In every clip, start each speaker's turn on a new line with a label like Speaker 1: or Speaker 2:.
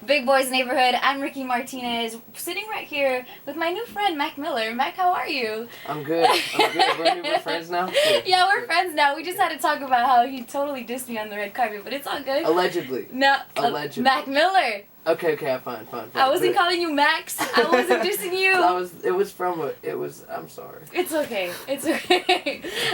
Speaker 1: Big Boys Neighborhood. I'm Ricky Martinez, sitting right here with my new friend, Mac Miller. Mac, how are you?
Speaker 2: I'm good. We're friends now?
Speaker 1: Yeah, we're friends now. We just had to talk about how he totally dissed me on the red carpet, but it's all good.
Speaker 2: Allegedly.
Speaker 1: No.
Speaker 2: Allegedly.
Speaker 1: Mac Miller.
Speaker 2: Okay, fine.
Speaker 1: I wasn't calling you Max. I wasn't dissing you.
Speaker 2: I'm sorry.
Speaker 1: It's okay.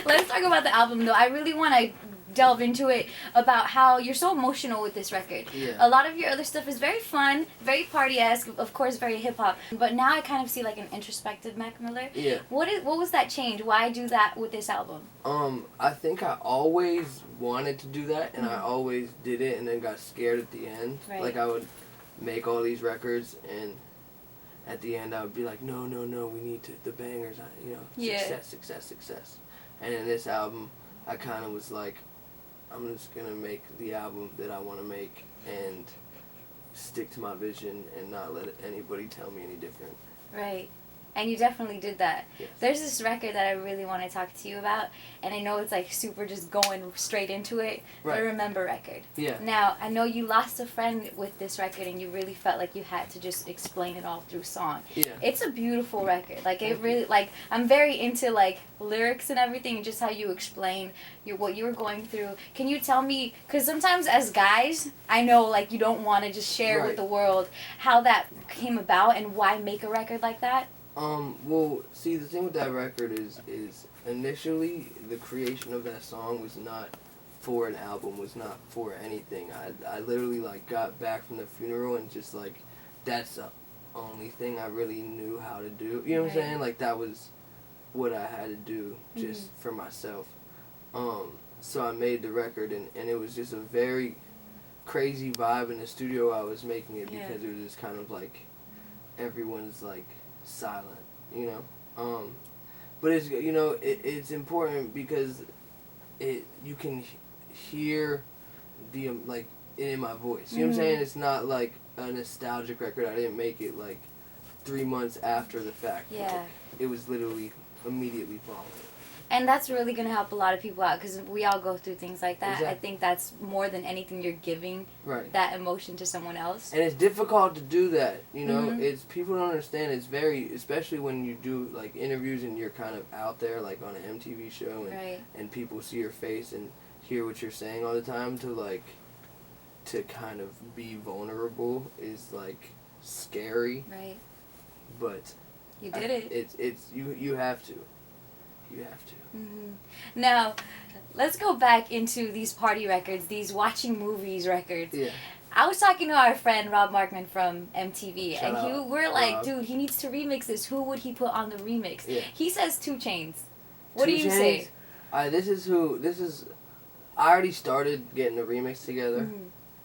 Speaker 1: Let's talk about the album, though. I really want to delve into it about how you're so emotional with this record.
Speaker 2: Yeah.
Speaker 1: A lot of your other stuff is very fun, very party-esque, of course very hip-hop, but now I kind of see like an introspective Mac Miller.
Speaker 2: Yeah.
Speaker 1: What was that change? Why do that with this album?
Speaker 2: I think I always wanted to do that, and I always did it, and then got scared at the end.
Speaker 1: Right.
Speaker 2: Like, I would make all these records, and at the end I would be like, no, we need the bangers, success. And in this album, I kind of was like, I'm just going to make the album that I want to make and stick to my vision and not let anybody tell me any different.
Speaker 1: Right. And you definitely did that.
Speaker 2: Yes.
Speaker 1: There's this record that I really want to talk to you about, and I know it's like super just going straight into it,
Speaker 2: right.
Speaker 1: the Remember record.
Speaker 2: Yeah.
Speaker 1: Now, I know you lost a friend with this record, and you really felt like you had to just explain it all through song.
Speaker 2: Yeah.
Speaker 1: It's a beautiful record. Like, it really, like, I'm very into, like, lyrics and everything, and just how you explain what you were going through. Can you tell me, because sometimes as guys, I know, like, you don't want to just share
Speaker 2: right.
Speaker 1: with the world how that came about and why make a record like that?
Speaker 2: Well, see, the thing with that record is initially the creation of that song was not for an album, was not for anything. I literally, like, got back from the funeral and just, like, that's the only thing I really knew how to do. You know what I'm saying? Like, that was what I had to do just for myself. So I made the record, and it was just a very crazy vibe in the studio I was making it because it was just kind of, like, everyone's, like, silent, but it's it's important because you can hear the like it in my voice. You know what I'm saying? It's not like a nostalgic record. I didn't make it like 3 months after the fact.
Speaker 1: Yeah.
Speaker 2: Like, it was literally immediately following.
Speaker 1: And that's really going to help a lot of people out because we all go through things like that.
Speaker 2: Exactly.
Speaker 1: I think that's more than anything you're giving that emotion to someone else.
Speaker 2: And it's difficult to do that, It's people don't understand. It's very, especially when you do like interviews and you're kind of out there like on an MTV show and people see your face and hear what you're saying all the time to kind of be vulnerable is like scary.
Speaker 1: Right.
Speaker 2: But
Speaker 1: you did it.
Speaker 2: You have to. You have to.
Speaker 1: Now, let's go back into these party records, these watching movies records.
Speaker 2: Yeah.
Speaker 1: I was talking to our friend Rob Markman from MTV,
Speaker 2: Shout out,
Speaker 1: we're like,
Speaker 2: Rob.
Speaker 1: dude, he needs to remix this. Who would he put on the remix?
Speaker 2: Yeah.
Speaker 1: He says 2 Chainz. What do
Speaker 2: 2
Speaker 1: you
Speaker 2: Chainz?
Speaker 1: say?
Speaker 2: I already started getting the remix together,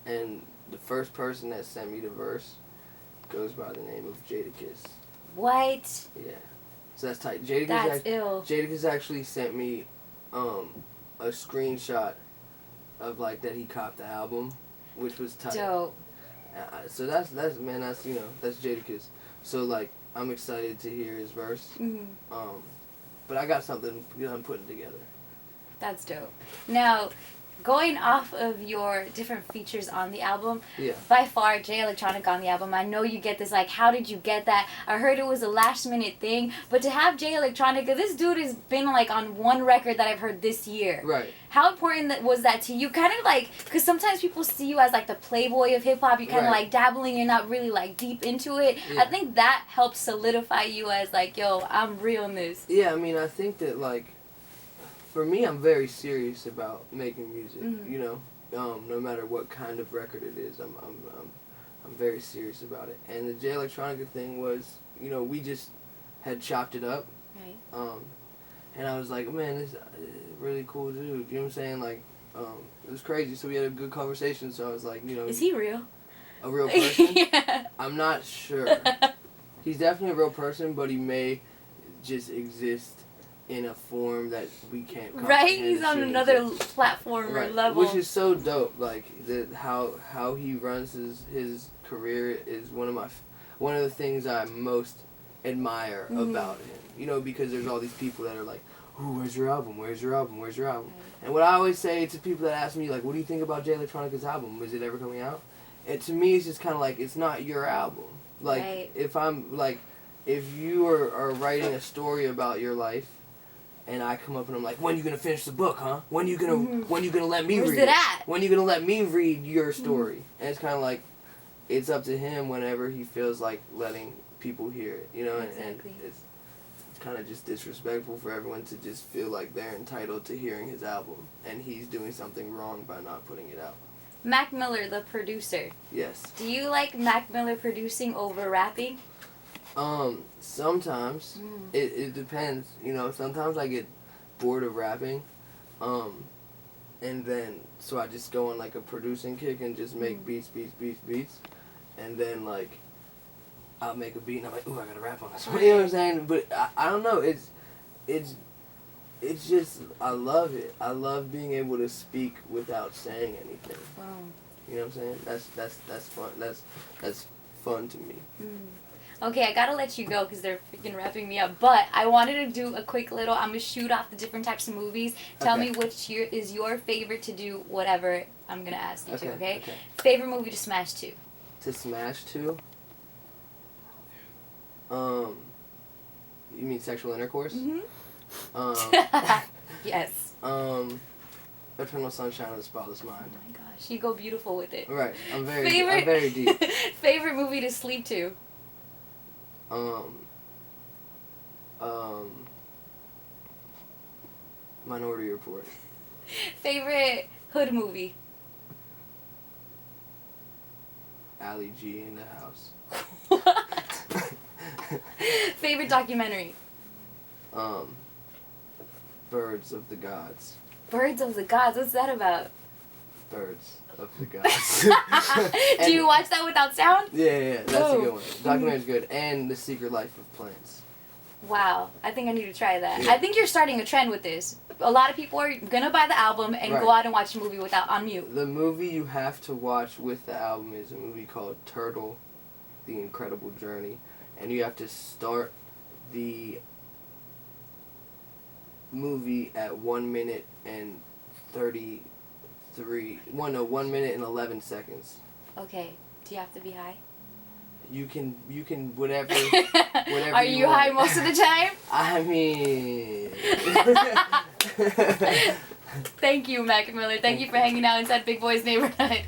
Speaker 2: and the first person that sent me the verse goes by the name of Jadakiss.
Speaker 1: What?
Speaker 2: Yeah. So that's tight.
Speaker 1: That's ill.
Speaker 2: Jadakiss actually sent me a screenshot of like that he copped the album, which was tight.
Speaker 1: Dope.
Speaker 2: So that's Jadakiss. So like I'm excited to hear his verse. But I got something I'm putting together.
Speaker 1: That's dope. Now, going off of your different features on the album, by far, Jay Electronica on the album, I know you get this, like, how did you get that? I heard it was a last-minute thing, but to have Jay Electronica, this dude has been, like, on one record that I've heard this year.
Speaker 2: Right.
Speaker 1: How important was that to you? Kind of like, because sometimes people see you as, like, the playboy of hip-hop. You're kind of, like, dabbling, you're not really, like, deep into it. Yeah. I think that helps solidify you as, like, yo, I'm real in this.
Speaker 2: Yeah, I mean, I think that, like, for me, I'm very serious about making music. No matter what kind of record it is, I'm very serious about it. And the Jay Electronica thing was, we just had chopped it up.
Speaker 1: Right.
Speaker 2: And I was like, man, this is really cool dude. You know what I'm saying? Like, it was crazy. So we had a good conversation. So I was like,
Speaker 1: is he real?
Speaker 2: A real person?
Speaker 1: Yeah.
Speaker 2: I'm not sure. He's definitely a real person, but he may just exist in a form that we can't comprehend.
Speaker 1: Right, he's on another platform or level.
Speaker 2: Which is so dope. Like how he runs his career is one of the things I most admire about him. Because there's all these people that are like, "Ooh, where's your album? Where's your album? Where's your album?" And what I always say to people that ask me like, "What do you think about Jay Electronica's album? Is it ever coming out?" to me, it's just kind of like, it's not your album. Like,
Speaker 1: right.
Speaker 2: if you are writing a story about your life, and I come up and I'm like, when you gonna finish the book, huh? When you gonna let me
Speaker 1: Where's
Speaker 2: read
Speaker 1: it at?
Speaker 2: When you gonna let me read your story? And it's kind of like, it's up to him whenever he feels like letting people hear it, you know?
Speaker 1: Exactly.
Speaker 2: And it's kind of just disrespectful for everyone to just feel like they're entitled to hearing his album, and he's doing something wrong by not putting it out.
Speaker 1: Mac Miller, the producer.
Speaker 2: Yes.
Speaker 1: Do you like Mac Miller producing over rapping?
Speaker 2: Sometimes. It depends. You know, sometimes I get bored of rapping. And then, so I just go on like a producing kick and just make beats. And then like, I'll make a beat and I'm like, ooh, I gotta rap on this one. You know what I'm saying? But I don't know, it's just, I love it. I love being able to speak without saying anything.
Speaker 1: Wow.
Speaker 2: You know what I'm saying? That's fun. That's fun to me.
Speaker 1: Okay, I gotta let you go because they're freaking wrapping me up. But I wanted to do a quick little, I'm gonna shoot off the different types of movies. Tell me which is your favorite to do whatever I'm gonna ask you to, okay? Favorite movie to smash to?
Speaker 2: To smash to? You mean sexual intercourse?
Speaker 1: Yes.
Speaker 2: Eternal Sunshine of the Spotless Mind.
Speaker 1: Oh my gosh, you go beautiful with it.
Speaker 2: Right, I'm very deep.
Speaker 1: Favorite movie to sleep to?
Speaker 2: Minority Report.
Speaker 1: Favorite hood movie?
Speaker 2: Ali G in the House.
Speaker 1: Favorite documentary?
Speaker 2: Birds of the Gods.
Speaker 1: Birds of the Gods, what's that about?
Speaker 2: Birds of the Gods.
Speaker 1: Do you watch that without sound?
Speaker 2: Yeah, that's a good one. Documentary's good. And The Secret Life of Plants.
Speaker 1: Wow, I think I need to try that.
Speaker 2: Yeah.
Speaker 1: I think you're starting a trend with this. A lot of people are gonna buy the album and go out and watch a movie without on mute.
Speaker 2: The movie you have to watch with the album is a movie called Turtle, The Incredible Journey. And you have to start the movie at 1 minute and 1 minute and 11 seconds.
Speaker 1: Okay. Do you have to be high?
Speaker 2: You can whatever
Speaker 1: Are you high most of the time?
Speaker 2: I mean
Speaker 1: Thank you, Mac Miller. Thank you for hanging out inside Big Boy's neighborhood.